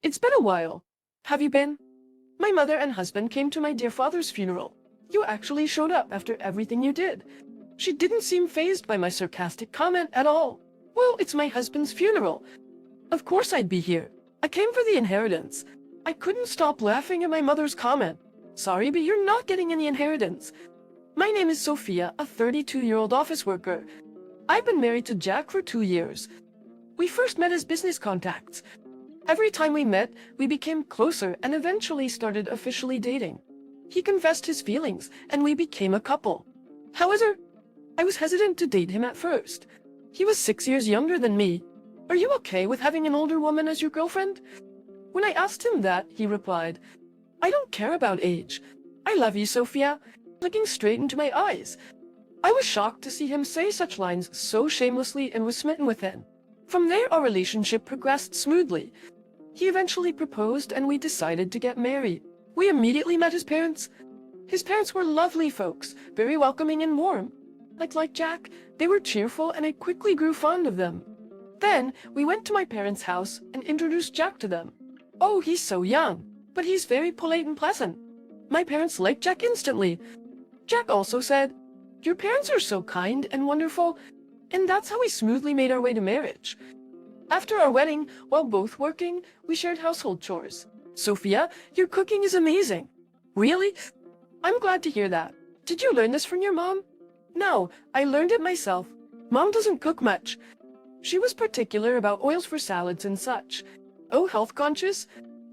It's been a while. Have you been? My mother and husband came to my dear father's funeral. You actually showed up after everything you did. She didn't seem fazed by my sarcastic comment at all. Well, it's my husband's funeral. Of course I'd be here. I came for the inheritance. I couldn't stop laughing at my mother's comment. Sorry, but you're not getting any inheritance. My name is Sophia, a 32-year-old office worker. I've been married to Jack for 2 years. We first met as business contacts. Every time we met, we became closer and eventually started officially dating. He confessed his feelings, and we became a couple. However, I was hesitant to date him at first. He was 6 years younger than me. Are you okay with having an older woman as your girlfriend? When I asked him that, he replied, I don't care about age. I love you, Sophia, looking straight into my eyes. I was shocked to see him say such lines so shamelessly and was smitten with him. From there, our relationship progressed smoothly. He eventually proposed and we decided to get married. We immediately met his parents. His parents were lovely folks, very welcoming and warm. Like Jack, they were cheerful and I quickly grew fond of them. Then, we went to my parents' house and introduced Jack to them. Oh, he's so young, but he's very polite and pleasant. My parents liked Jack instantly. Jack also said, your parents are so kind and wonderful, and that's how we smoothly made our way to marriage. After our wedding, while both working, we shared household chores. Sophia, your cooking is amazing. Really? I'm glad to hear that. Did you learn this from your mom? No, I learned it myself. Mom doesn't cook much. She was particular about oils for salads and such. Oh, health conscious?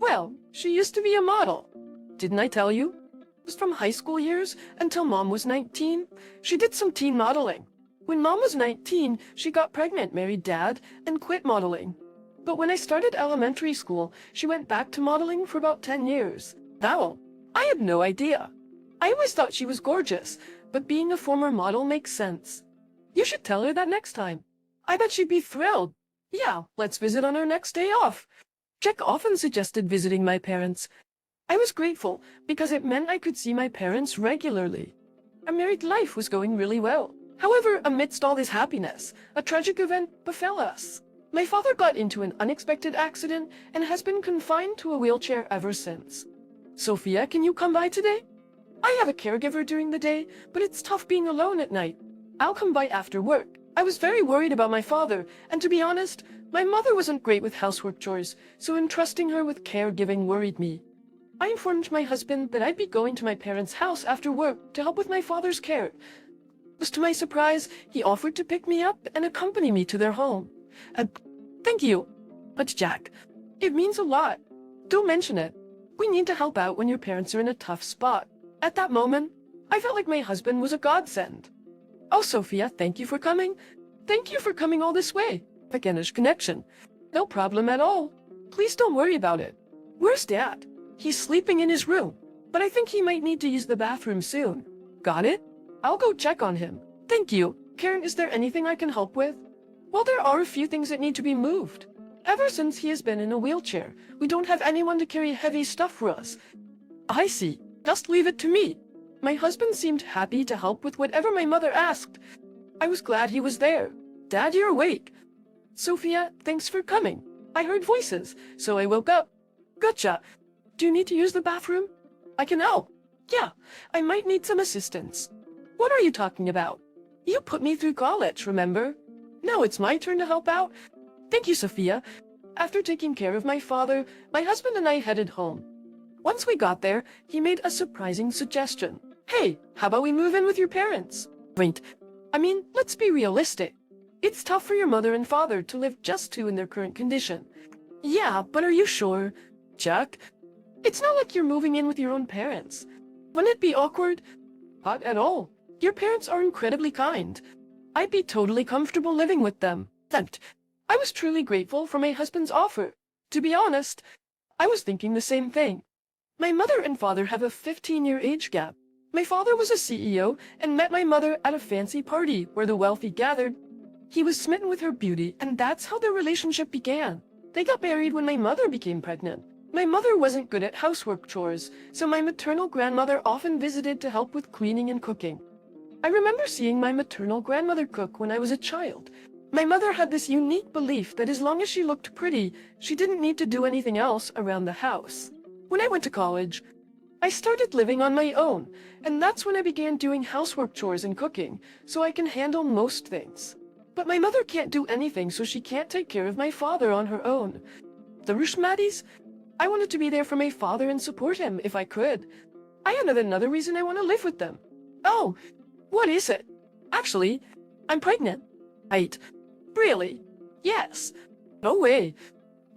Well, she used to be a model. Didn't I tell you? It was from high school years until Mom was 19. She did some teen modeling. When Mom was 19, she got pregnant, married Dad, and quit modeling. But when I started elementary school, she went back to modeling for about 10 years. Now, I had no idea. I always thought she was gorgeous, but being a former model makes sense. You should tell her that next time. I bet she'd be thrilled. Yeah, let's visit on our next day off. Jack often suggested visiting my parents. I was grateful because it meant I could see my parents regularly. Our married life was going really well. However, amidst all this happiness, a tragic event befell us. My father got into an unexpected accident and has been confined to a wheelchair ever since. Sophia, can you come by today? I have a caregiver during the day, but it's tough being alone at night. I'll come by after work. I was very worried about my father, and to be honest, my mother wasn't great with housework chores, so entrusting her with caregiving worried me. I informed my husband that I'd be going to my parents' house after work to help with my father's care. To my surprise, he offered to pick me up and accompany me to their home. Thank you. But Jack, it means a lot. Don't mention it. We need to help out when your parents are in a tough spot. At that moment, I felt like my husband was a godsend. Oh, Sophia, thank you for coming. Thank you for coming all this way. Beginner's connection. No problem at all. Please don't worry about it. Where's Dad? He's sleeping in his room, but I think he might need to use the bathroom soon. Got it? I'll go check on him. Thank you. Karen, is there anything I can help with? Well, there are a few things that need to be moved. Ever since he has been in a wheelchair, we don't have anyone to carry heavy stuff for us. I see. Just leave it to me. My husband seemed happy to help with whatever my mother asked. I was glad he was there. Dad, you're awake. Sophia, thanks for coming. I heard voices, so I woke up. Gotcha. Do you need to use the bathroom? I can help. Yeah, I might need some assistance. What are you talking about? You put me through college, remember? Now it's my turn to help out. Thank you, Sophia. After taking care of my father, my husband and I headed home. Once we got there, he made a surprising suggestion. Hey, how about we move in with your parents? Wait, let's be realistic. It's tough for your mother and father to live just two in their current condition. Yeah, but are you sure? Chuck, it's not like you're moving in with your own parents. Wouldn't it be awkward? Not at all. Your parents are incredibly kind. I'd be totally comfortable living with them. I was truly grateful for my husband's offer. To be honest, I was thinking the same thing. My mother and father have a 15-year age gap. My father was a CEO and met my mother at a fancy party where the wealthy gathered. He was smitten with her beauty, and that's how their relationship began. They got married when my mother became pregnant. My mother wasn't good at housework chores, so my maternal grandmother often visited to help with cleaning and cooking. I remember seeing my maternal grandmother cook when I was a child. My mother had this unique belief that as long as she looked pretty, she didn't need to do anything else around the house. When I went to college, I started living on my own, and that's when I began doing housework chores and cooking, so I can handle most things. But my mother can't do anything, so she can't take care of my father on her own. The Rushmadis? I wanted to be there for my father and support him if I could. I had another reason I want to live with them. Oh, what is it? Actually, I'm pregnant. Wait, really? Yes. No way.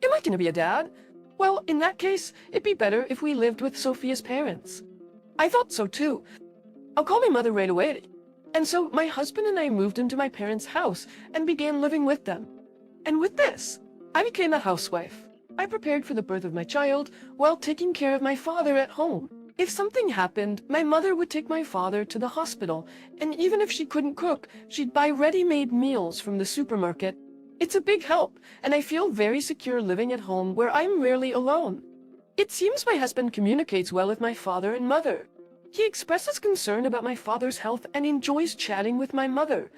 Am I gonna be a dad? Well, in that case, it'd be better if we lived with Sophia's parents. I thought so too. I'll call my mother right away. And so my husband and I moved into my parents' house and began living with them. And with this, I became a housewife. I prepared for the birth of my child while taking care of my father at home. If something happened, my mother would take my father to the hospital, and even if she couldn't cook, she'd buy ready-made meals from the supermarket. It's a big help, and I feel very secure living at home where I'm rarely alone. It seems my husband communicates well with my father and mother. He expresses concern about my father's health and enjoys chatting with my mother.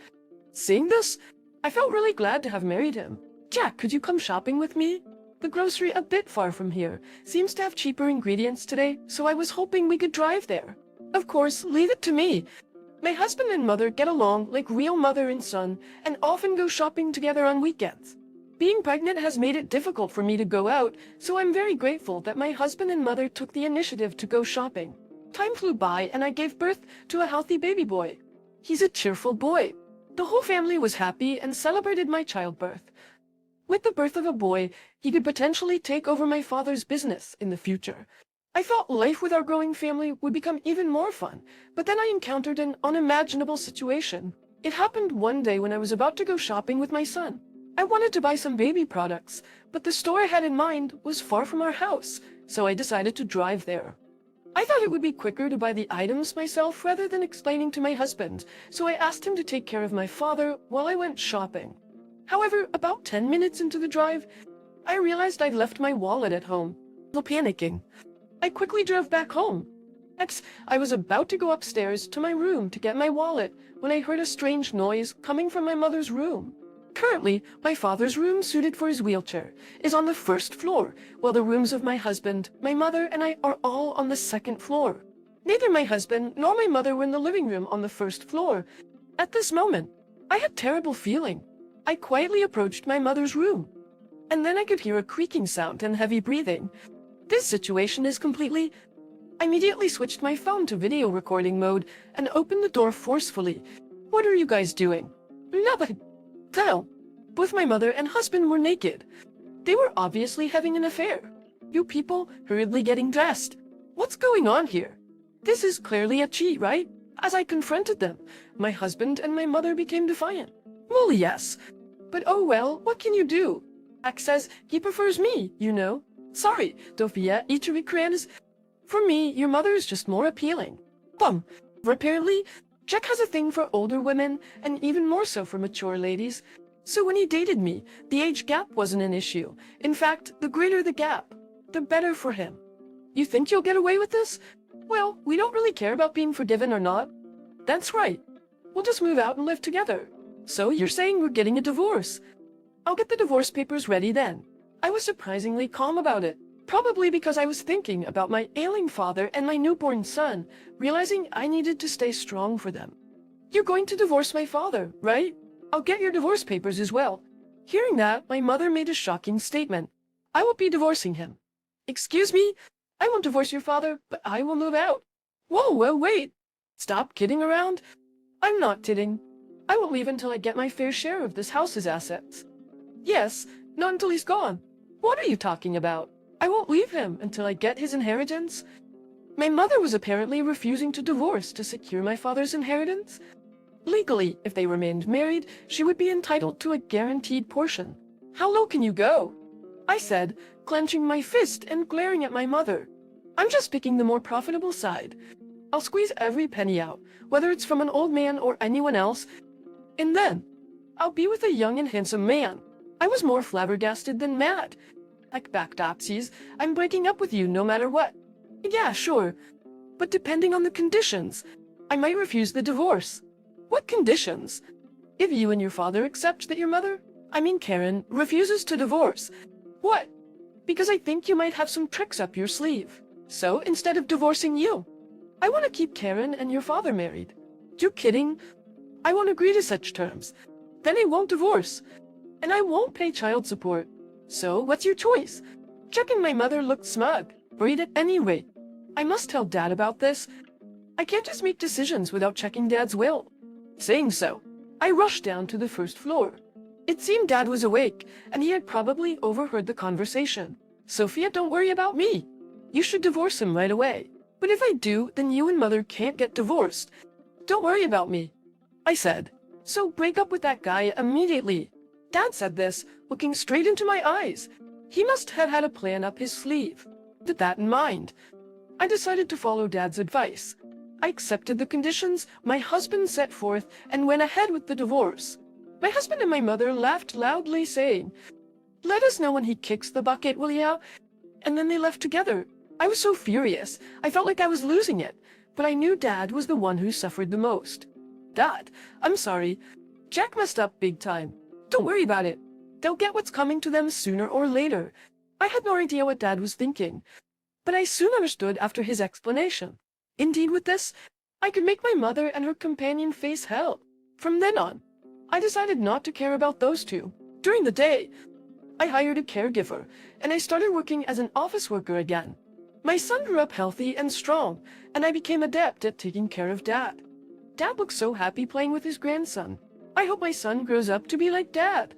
Seeing this, I felt really glad to have married him. Jack, could you come shopping with me? The grocery a bit far from here seems to have cheaper ingredients today, so I was hoping we could drive there. Of course, leave it to me. My husband and mother get along like real mother and son and often go shopping together on weekends. Being pregnant has made it difficult for me to go out, so I'm very grateful that my husband and mother took the initiative to go shopping. Time flew by and I gave birth to a healthy baby boy. He's a cheerful boy. The whole family was happy and celebrated my childbirth. With the birth of a boy, he could potentially take over my father's business in the future. I thought life with our growing family would become even more fun, but then I encountered an unimaginable situation. It happened one day when I was about to go shopping with my son. I wanted to buy some baby products, but the store I had in mind was far from our house, so I decided to drive there. I thought it would be quicker to buy the items myself rather than explaining to my husband, so I asked him to take care of my father while I went shopping. However, about 10 minutes into the drive, I realized I'd left my wallet at home. Still panicking. I quickly drove back home. Next, I was about to go upstairs to my room to get my wallet when I heard a strange noise coming from my mother's room. Currently, my father's room, suited for his wheelchair, is on the first floor, while the rooms of my husband, my mother, and I are all on the second floor. Neither my husband nor my mother were in the living room on the first floor. At this moment, I had a terrible feeling. I quietly approached my mother's room, and then I could hear a creaking sound and heavy breathing. This situation is completely... I immediately switched my phone to video recording mode and opened the door forcefully. What are you guys doing? Nothing. Tell. Both my mother and husband were naked. They were obviously having an affair. You people hurriedly getting dressed. What's going on here? This is clearly a cheat, right? As I confronted them, my husband and my mother became defiant. Well, yes. But oh well, what can you do? Jack says he prefers me, you know. Sorry, Dofia Ichirikran's. For me, your mother is just more appealing. Bum. Apparently, Jack has a thing for older women, and even more so for mature ladies. So when he dated me, the age gap wasn't an issue. In fact, the greater the gap, the better for him. You think you'll get away with this? Well, we don't really care about being forgiven or not. That's right. We'll just move out and live together. So you're saying we're getting a divorce? I'll get the divorce papers ready then. I was surprisingly calm about it, probably because I was thinking about my ailing father and my newborn son, realizing I needed to stay strong for them. You're going to divorce my father, right? I'll get your divorce papers as well. Hearing that, my mother made a shocking statement. I will be divorcing him. Excuse me? I won't divorce your father, but I will move out. Whoa, wait. Stop kidding around. I'm not kidding. I won't leave until I get my fair share of this house's assets. Yes, not until he's gone. What are you talking about? I won't leave him until I get his inheritance. My mother was apparently refusing to divorce to secure my father's inheritance. Legally, if they remained married, she would be entitled to a guaranteed portion. How low can you go? I said, clenching my fist and glaring at my mother. I'm just picking the more profitable side. I'll squeeze every penny out, whether it's from an old man or anyone else, and then I'll be with a young and handsome man. I was more flabbergasted than mad. Like backdopsies, I'm breaking up with you no matter what. Yeah, sure, but depending on the conditions, I might refuse the divorce. What conditions? If you and your father accept that your mother, Karen, refuses to divorce. What? Because I think you might have some tricks up your sleeve. So, instead of divorcing you, I want to keep Karen and your father married. You kidding? I won't agree to such terms. Then I won't divorce. And I won't pay child support. So, what's your choice? Checking my mother looked smug, worried at any rate. I must tell Dad about this. I can't just make decisions without checking Dad's will. Saying so, I rushed down to the first floor. It seemed Dad was awake, and he had probably overheard the conversation. Sophia, don't worry about me. You should divorce him right away. But if I do, then you and Mother can't get divorced. Don't worry about me, I said. So break up with that guy immediately. Dad said this, looking straight into my eyes. He must have had a plan up his sleeve. With that in mind, I decided to follow Dad's advice. I accepted the conditions my husband set forth and went ahead with the divorce. My husband and my mother laughed loudly, saying, "Let us know when he kicks the bucket, will ya?" And then they left together. I was so furious, I felt like I was losing it, but I knew Dad was the one who suffered the most. Dad, I'm sorry. Jack messed up big time. Don't worry about it. They'll get what's coming to them sooner or later. I had no idea what Dad was thinking, but I soon understood after his explanation. Indeed, with this, I could make my mother and her companion face hell. From then on, I decided not to care about those two. During the day, I hired a caregiver, and I started working as an office worker again. My son grew up healthy and strong, and I became adept at taking care of Dad. Dad looked so happy playing with his grandson. I hope my son grows up to be like Dad.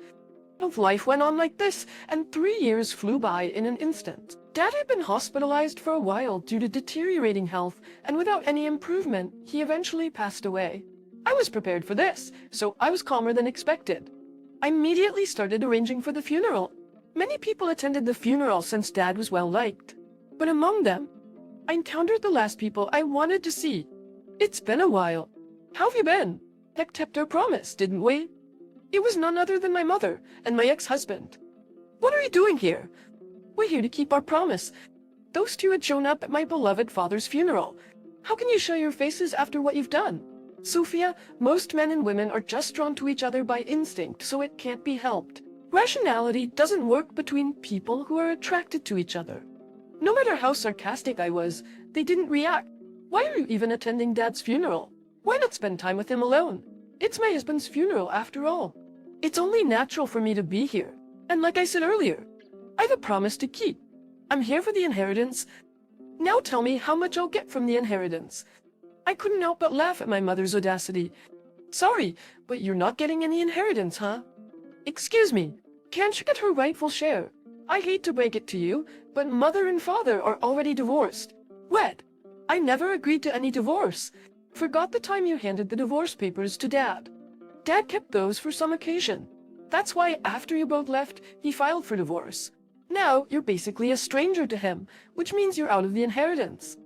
Life went on like this, and 3 years flew by in an instant. Dad had been hospitalized for a while due to deteriorating health, and without any improvement, he eventually passed away. I was prepared for this, so I was calmer than expected. I immediately started arranging for the funeral. Many people attended the funeral since Dad was well liked. But among them, I encountered the last people I wanted to see. It's been a while. How have you been? We kept our promise, didn't we? It was none other than my mother and my ex-husband. What are you doing here? We're here to keep our promise. Those two had shown up at my beloved father's funeral. How can you show your faces after what you've done? Sophia, most men and women are just drawn to each other by instinct, so it can't be helped. Rationality doesn't work between people who are attracted to each other. No matter how sarcastic I was, they didn't react. Why are you even attending Dad's funeral? Why not spend time with him alone? It's my husband's funeral after all. It's only natural for me to be here. And like I said earlier, I have a promise to keep. I'm here for the inheritance. Now tell me how much I'll get from the inheritance. I couldn't help but laugh at my mother's audacity. Sorry, but you're not getting any inheritance, huh? Excuse me, can't you get her rightful share? I hate to break it to you, but Mother and Father are already divorced. What? I never agreed to any divorce. Forgot the time you handed the divorce papers to Dad. Dad kept those for some occasion. That's why after you both left, he filed for divorce. Now you're basically a stranger to him, which means you're out of the inheritance.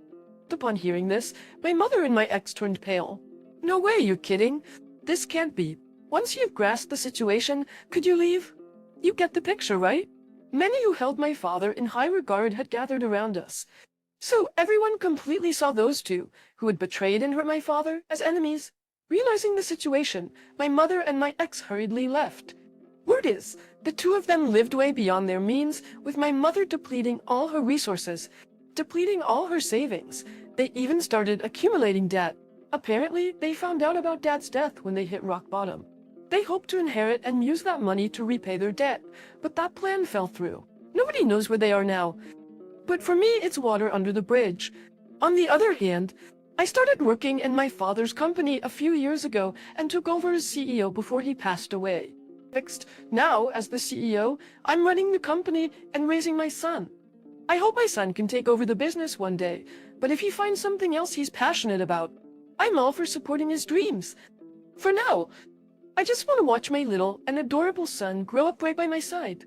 Upon hearing this, my mother and my ex turned pale. No way, you're kidding. This can't be. Once you've grasped the situation, could you leave? You get the picture, right? Many who held my father in high regard had gathered around us. So everyone completely saw those two, who had betrayed and hurt my father, as enemies. Realizing the situation, my mother and my ex hurriedly left. Word is, the two of them lived way beyond their means, with my mother depleting all her resources, depleting all her savings. They even started accumulating debt. Apparently, they found out about Dad's death when they hit rock bottom. They hoped to inherit and use that money to repay their debt, but that plan fell through. Nobody knows where they are now. But for me, it's water under the bridge. On the other hand, I started working in my father's company a few years ago and took over as CEO before he passed away. Now, as the CEO, I'm running the company and raising my son. I hope my son can take over the business one day, but if he finds something else he's passionate about, I'm all for supporting his dreams. For now, I just want to watch my little and adorable son grow up right by my side.